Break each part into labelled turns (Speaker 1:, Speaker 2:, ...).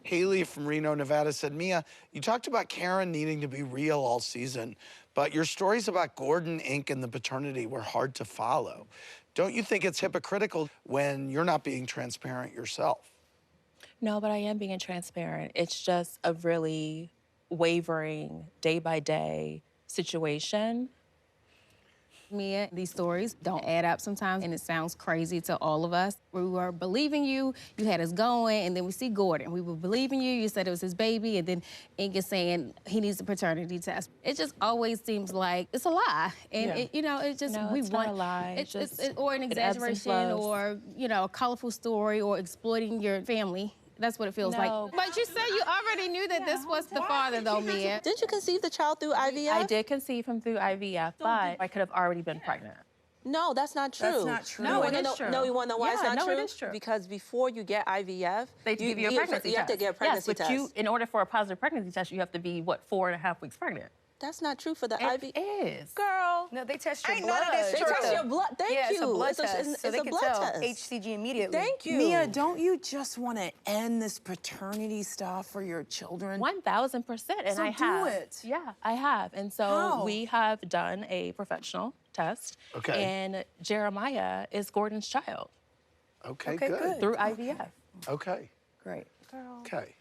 Speaker 1: Haley from Reno, Nevada said, Mia, you talked about Karen needing to be real all season, but your stories about Gordon, Inc. and the paternity were hard to follow. Don't you think it's hypocritical when you're not being transparent yourself?
Speaker 2: No, but I am being transparent. It's just a really wavering, day-by-day situation.
Speaker 3: Mia, these stories don't add up sometimes, and it sounds crazy to all of us. We were believing you, you had us going, and then we see Gordon. We were believing you, you said it was his baby, and then Ink is saying he needs a paternity test. It just always seems like it's a lie. And, it just,
Speaker 2: no,
Speaker 3: we
Speaker 2: it's
Speaker 3: want
Speaker 2: not a lie.
Speaker 3: or an exaggeration, or, a colorful story, or exploiting your family. That's what it feels like. But you said you already knew that this was the father, though, Mia.
Speaker 4: Did you conceive the child through IVF?
Speaker 2: I did conceive him through IVF, but I could have already been pregnant.
Speaker 4: No, that's not true.
Speaker 5: That's not true.
Speaker 2: No, it is true.
Speaker 4: No, you want to know why it's not true?
Speaker 2: No, it is true.
Speaker 4: Because before you get IVF,
Speaker 2: they give you a pregnancy test.
Speaker 4: You have to get a pregnancy test.
Speaker 2: Yes, but in order for a positive pregnancy test, you have to be, 4.5 weeks pregnant?
Speaker 4: That's not true for the IVF.
Speaker 2: It is.
Speaker 4: Girl.
Speaker 5: No, they test your
Speaker 4: Ain't
Speaker 5: blood.
Speaker 4: None of this true. They test your blood. Thank you.
Speaker 5: It's a blood test.
Speaker 4: It's a blood test.
Speaker 5: HCG immediately.
Speaker 4: Thank you.
Speaker 6: Mia, don't you just want to end this paternity stuff for your children?
Speaker 2: 1000%, and
Speaker 6: so
Speaker 2: I have.
Speaker 6: do it.
Speaker 2: Yeah, I have. And so we have done a professional test.
Speaker 1: Okay.
Speaker 2: And Jeremiah is Gordon's child.
Speaker 1: Okay, good.
Speaker 2: Through IVF.
Speaker 1: Okay.
Speaker 5: Great.
Speaker 2: Girl.
Speaker 1: Okay.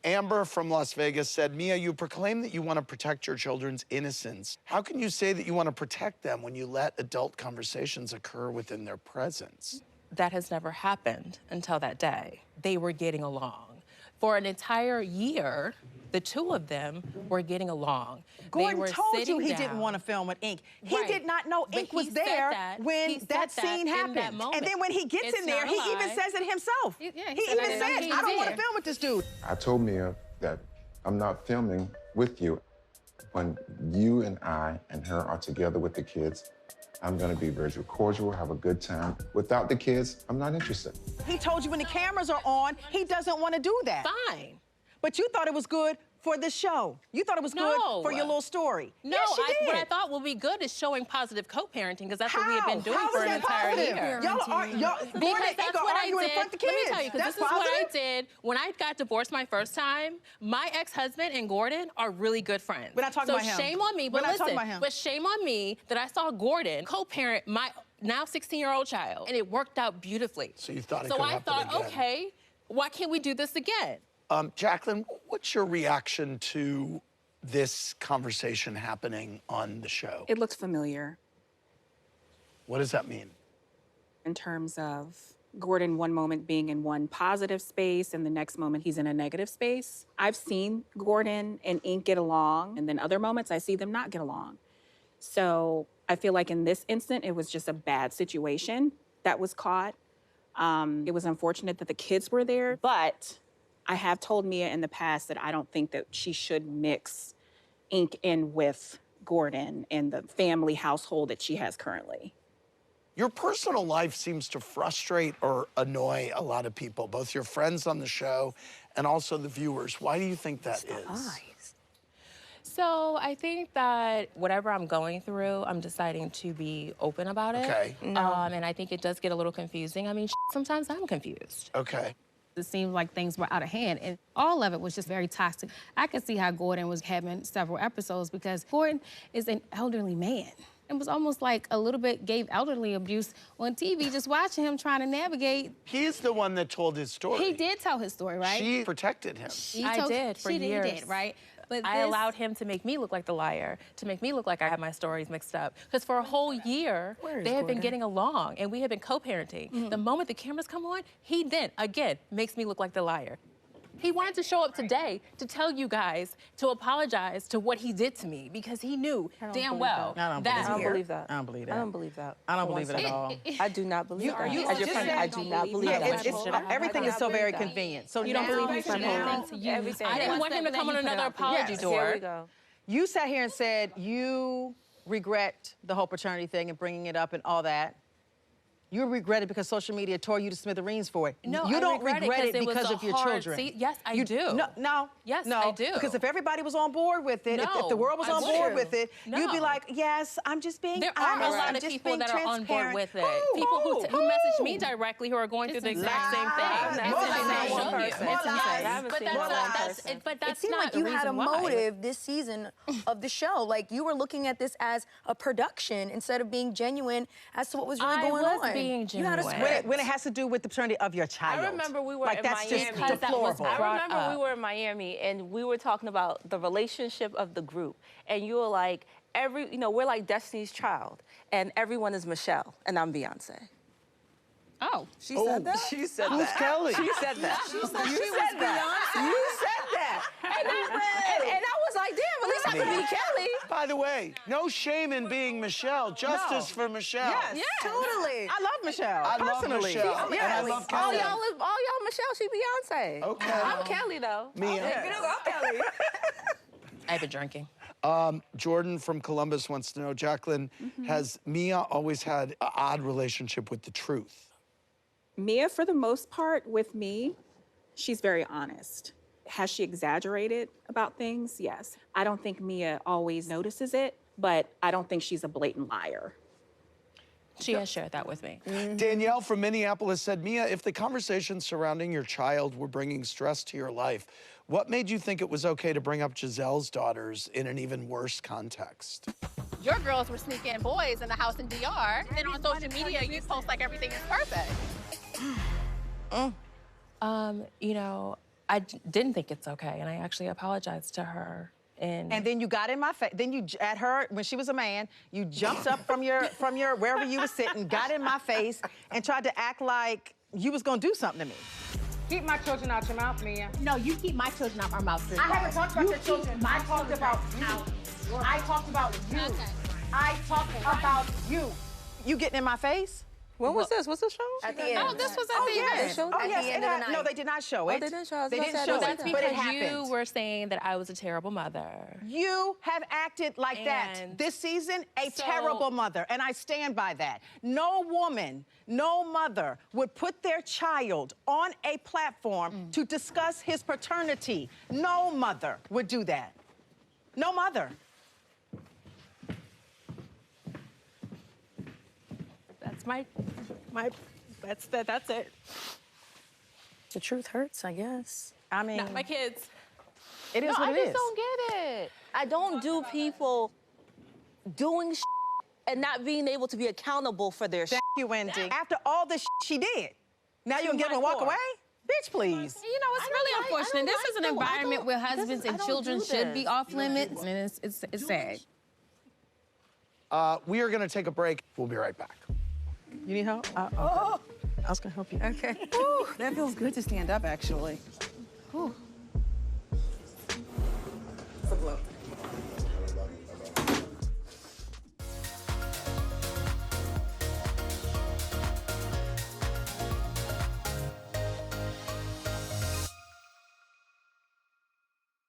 Speaker 1: Amber from Las Vegas said, Mia, you proclaim that you want to protect your children's innocence. How can you say that you want to protect them when you let adult conversations occur within their presence?
Speaker 2: That has never happened until that day. They were getting along. For an entire year, the two of them were getting along.
Speaker 6: Gordon told you he didn't want to film with Ink. He did not know Ink was there when that scene happened. And then when he gets in there, he even says it himself. He even says, I don't want to film with this dude.
Speaker 7: I told Mia that I'm not filming with you. When you and I and her are together with the kids, I'm gonna be very cordial, have a good time. Without the kids, I'm not interested.
Speaker 6: He told you when the cameras are on, he doesn't want to do that.
Speaker 2: Fine.
Speaker 6: But you thought it was good for the show. You thought it was good for your little story.
Speaker 2: No,
Speaker 6: yes, you did.
Speaker 2: What I thought would be good is showing positive co-parenting, because that's what we have been doing for an entire year.
Speaker 6: Because
Speaker 2: that's what I did.
Speaker 6: Let me
Speaker 2: tell you, because this is what I did. When I got divorced my first time, my ex-husband and Gordon are really good friends.
Speaker 6: We're not talking about him.
Speaker 2: So shame on me, but listen, but shame on me that I saw Gordon co-parent my now 16-year-old child, and it worked out beautifully.
Speaker 1: So you thought it
Speaker 2: could
Speaker 1: happen
Speaker 2: again. So I thought,
Speaker 1: again.
Speaker 2: okay, why can't we do this again?
Speaker 1: Jacqueline, what's your reaction to this conversation happening on the show?
Speaker 8: It looks familiar.
Speaker 1: What does that mean?
Speaker 8: In terms of Gordon one moment being in one positive space and the next moment he's in a negative space. I've seen Gordon and Ink get along, and then other moments I see them not get along. So I feel like in this instant, it was just a bad situation that was caught. It was unfortunate that the kids were there, but I have told Mia in the past that I don't think that she should mix Ink in with Gordon and the family household that she has currently.
Speaker 1: Your personal life seems to frustrate or annoy a lot of people, both your friends on the show and also the viewers. Why do you think that is?
Speaker 2: So I think that whatever I'm going through, I'm deciding to be open about it.
Speaker 1: Okay.
Speaker 2: And I think it does get a little confusing. I mean, sometimes I'm confused.
Speaker 1: Okay.
Speaker 3: It seemed like things were out of hand, and all of it was just very toxic. I could see how Gordon was having several episodes, because Gordon is an elderly man. It was almost like a little bit gave elderly abuse on TV, just watching him trying to navigate.
Speaker 1: He's the one that told his story.
Speaker 3: He did tell his story, right?
Speaker 1: She protected him.
Speaker 2: I did for years.
Speaker 3: She did, right? But
Speaker 2: I allowed him to make me look like the liar, to make me look like I had my stories mixed up. Because for a whole year, they had been getting along, and we had been co-parenting. The moment the cameras come on, he then, again, makes me look like the liar. He wanted to show up today to tell you guys, to apologize to what he did to me, because he knew damn well
Speaker 4: I don't believe that.
Speaker 6: I don't believe that.
Speaker 4: I don't believe that.
Speaker 6: I don't believe it at all.
Speaker 4: I do not believe that.
Speaker 6: As your friend,
Speaker 4: I do not believe that.
Speaker 6: Everything is so very convenient. So
Speaker 4: You don't believe me, friend?
Speaker 2: Everything. I didn't want him to come on another apology tour.
Speaker 4: Here we go.
Speaker 6: You sat here and said you regret the whole paternity thing and bringing it up and all that. You regret it because social media tore you to smithereens for it.
Speaker 2: No,
Speaker 6: you
Speaker 2: I
Speaker 6: don't regret it
Speaker 2: was
Speaker 6: because
Speaker 2: a
Speaker 6: of your
Speaker 2: hard
Speaker 6: children.
Speaker 2: Yes, I do.
Speaker 6: No.
Speaker 2: Yes,
Speaker 6: no,
Speaker 2: I do.
Speaker 6: Because if everybody was on board with it, if the world was on board with it, you'd be like, yes, I'm just being
Speaker 2: There
Speaker 6: honest.
Speaker 2: are a lot
Speaker 6: I'm
Speaker 2: of
Speaker 6: just
Speaker 2: people
Speaker 6: being
Speaker 2: that are on board
Speaker 6: transparent.
Speaker 2: with it. People who message me directly who are going through the exact same thing. But that's
Speaker 5: it seemed
Speaker 2: not
Speaker 5: like you had a
Speaker 2: reason why.
Speaker 5: motive this season of the show. Like you were looking at this as a production instead of being genuine as to what was really going on.
Speaker 2: I was being
Speaker 5: You had a
Speaker 2: genuine.
Speaker 5: script.
Speaker 6: When it has to do with the paternity of your child.
Speaker 4: I remember we were in
Speaker 6: that's
Speaker 4: Miami.
Speaker 6: just deplorable.
Speaker 4: I remember we were in Miami and we were talking about the relationship of the group. And you were like, we're like Destiny's Child. And everyone is Michelle and I'm Beyonce.
Speaker 3: Oh.
Speaker 4: She said that? She said
Speaker 1: Who's
Speaker 4: that.
Speaker 1: Kelly?
Speaker 4: She said that.
Speaker 6: You said that. You said that.
Speaker 4: And I was like, damn, at least I could be Kelly.
Speaker 1: By the way, no shame in being Michelle. Justice for Michelle.
Speaker 6: Yes,
Speaker 5: Totally.
Speaker 6: I love Michelle.
Speaker 1: I love
Speaker 6: personally.
Speaker 1: Michelle. And I love Kelly.
Speaker 4: All y'all Michelle, she Beyonce.
Speaker 1: Okay.
Speaker 4: I'm Kelly, though.
Speaker 1: Mia.
Speaker 6: Kelly.
Speaker 2: I've been drinking.
Speaker 1: Jordan from Columbus wants to know, Jacqueline, has Mia always had an odd relationship with the truth?
Speaker 8: Mia, for the most part, with me, she's very honest. Has she exaggerated about things? Yes. I don't think Mia always notices it, but I don't think she's a blatant liar.
Speaker 2: She has shared that with me.
Speaker 1: Danielle from Minneapolis said, Mia, if the conversations surrounding your child were bringing stress to your life, what made you think it was okay to bring up Giselle's daughters in an even worse context?
Speaker 9: Your girls were sneaking boys in the house in DR, and on social media, you post like everything is perfect.
Speaker 2: I didn't think it's okay, and I actually apologized to her.
Speaker 6: And then you got in my face. Then you, at her, when she was a man, you jumped up from your wherever you were sitting, got in my face, and tried to act like you was gonna do something to me.
Speaker 10: Keep my children out your mouth, Mia.
Speaker 9: No, you keep my children out our mouth.
Speaker 10: I haven't talked about your children. I talked about you. I talked about you. I talked about you.
Speaker 6: You getting in my face?
Speaker 4: When was this? What's the show?
Speaker 5: At the end.
Speaker 3: Oh, this was at the
Speaker 6: Yes.
Speaker 3: end.
Speaker 6: Oh,
Speaker 5: At
Speaker 6: yes.
Speaker 5: the end of the night.
Speaker 6: No, they did not show it.
Speaker 4: they didn't show it.
Speaker 6: They didn't
Speaker 4: So
Speaker 6: show
Speaker 2: That's
Speaker 6: it, but it
Speaker 2: because you
Speaker 6: happened.
Speaker 2: were saying that I was a terrible mother.
Speaker 6: You have acted like that
Speaker 2: And
Speaker 6: this season, a
Speaker 2: so-
Speaker 6: terrible mother, and I stand by that. No woman, no mother would put their child on a platform to discuss his paternity. No mother would do that. No mother.
Speaker 2: That's it.
Speaker 4: The truth hurts, I guess.
Speaker 6: I mean,
Speaker 2: Not my kids.
Speaker 6: it is
Speaker 4: No,
Speaker 6: what
Speaker 4: I
Speaker 6: it
Speaker 4: just
Speaker 6: is.
Speaker 4: don't get it. I don't do people doing and not being able to be accountable for their
Speaker 6: Thank you, Wendy. After all the she did, now you gonna get up and walk away? Bitch, please.
Speaker 3: You know, it's really unfortunate. This is an environment where husbands and children should be off limits, and it's sad.
Speaker 1: We are gonna take a break. We'll be right back.
Speaker 6: You need help? I was gonna help you.
Speaker 5: Okay.
Speaker 11: That feels good to stand up, actually.